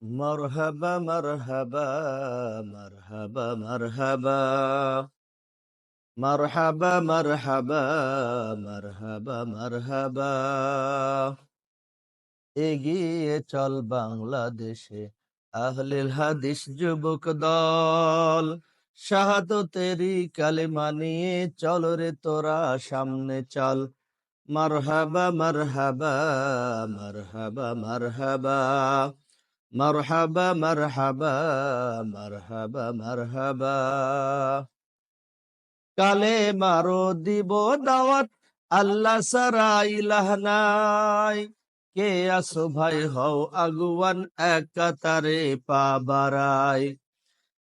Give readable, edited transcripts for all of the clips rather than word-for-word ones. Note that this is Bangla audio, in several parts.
মারহাবা মারহাবা মারহাবা মারহাবা মারহাবা মারহাবা মারহাবা মারহাবা। এগিয়ে চল বাংলাদেশে আহলিল হাদিস যুবক দল। শাহাদতেরি কালেমা নিয়ে চল রে তোরা সামনে চল। মারহাবা মারহাবা মারহাবা মারহাবা মারহাবা মারহাবা মারহাবা মারহাবা। কালে মারো দিব দাওয়াত, আল্লাহ সারা ইলাহ নাই। কে আসো ভাই হও আগুয়ান, এক কাতারে পা বাড়াই।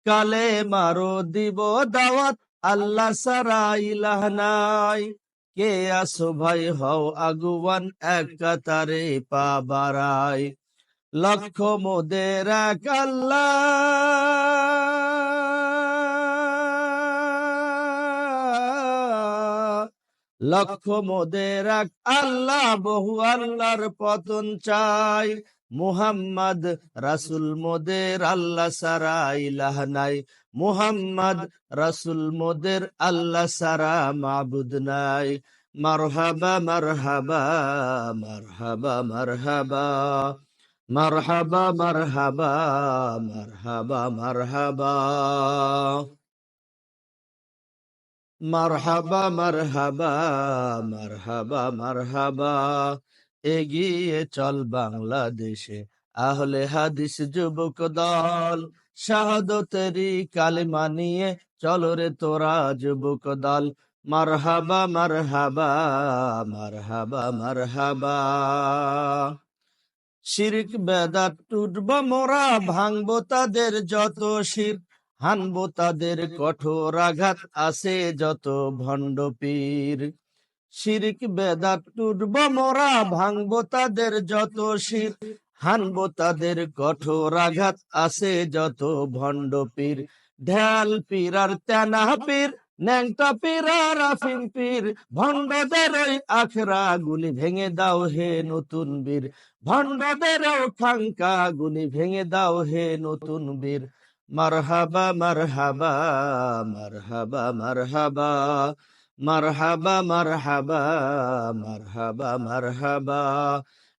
কালে মারো দিব দাওয়াত, আল্লাহ সারা ইলাহ নাই। কে আসো ভাই হও আগুয়ান, এক কাতারে পা বাড়াই। লক্ষ মোদের এক আল্লাহ, লক্ষ মোদের এক আল্লাহ, বহু আল্লাহর পতন চাই। মুহাম্মদ রাসুল মোদের, আল্লাহ সারা ইলাহ নাই। মুহাম্মদ রাসুল মোদের, আল্লাহ সারা মাবুদ নাই। মারহাবা মারহাবা মারহাবা মারহাবা মারহাবা মারহাবা মারহাবা মারহাবা মারহাবা মারহাবা মারহাবা মারহাবা। এগিয়ে চল বাংলাদেশে আহলে হাদিস যুবক দল। শাহাদতেরি কালেমা নিয়ে চল রে তোরা যুবক দল। মারহাবা মারহাবা মারহাবা মারহাবা। শিরক বেদাত টুটব মোরা, ভাঙবো তাদের যত শির, হানবো তাদের কঠোর আঘাত, আছে যত ভণ্ড পীর। শিরক বেদাত টুটব মোরা, ভাঙবো তাদের যত শির, হানবো তাদের কঠোর আঘাত, আছে যত ভণ্ড পীর। ঢাল পীর আর তেনা পীর, ন্যাংটা পীর আর আফিম পীর, ভণ্ডদের ওই আখড়া গুলি ভেঙে দাও হে নতুন বীর। ভণ্ডদের খাঙ্কা গুলি ভেঙে দাও হে নতুন বীর। মারহাবা মারহাবা মারহাবা মারহাবা মারহাবা মারহাবা মারহাবা মারহাবা।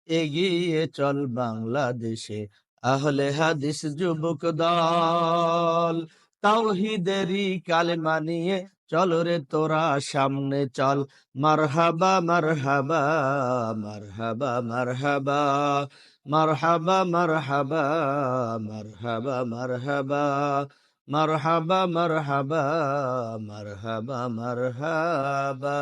এগিয়ে চল বাংলাদেশে আহলে হাদিস যুবক দল। তাওহীদেরই কালেমা নিয়ে চল রে তোরা সামনে চল। মারহাবা মারহাবা মারহাবা মারহাবা মারহাবা মারহাবা মারহাবা মারহাবা মারহাবা মারহাবা মারহাবা মারহাবা।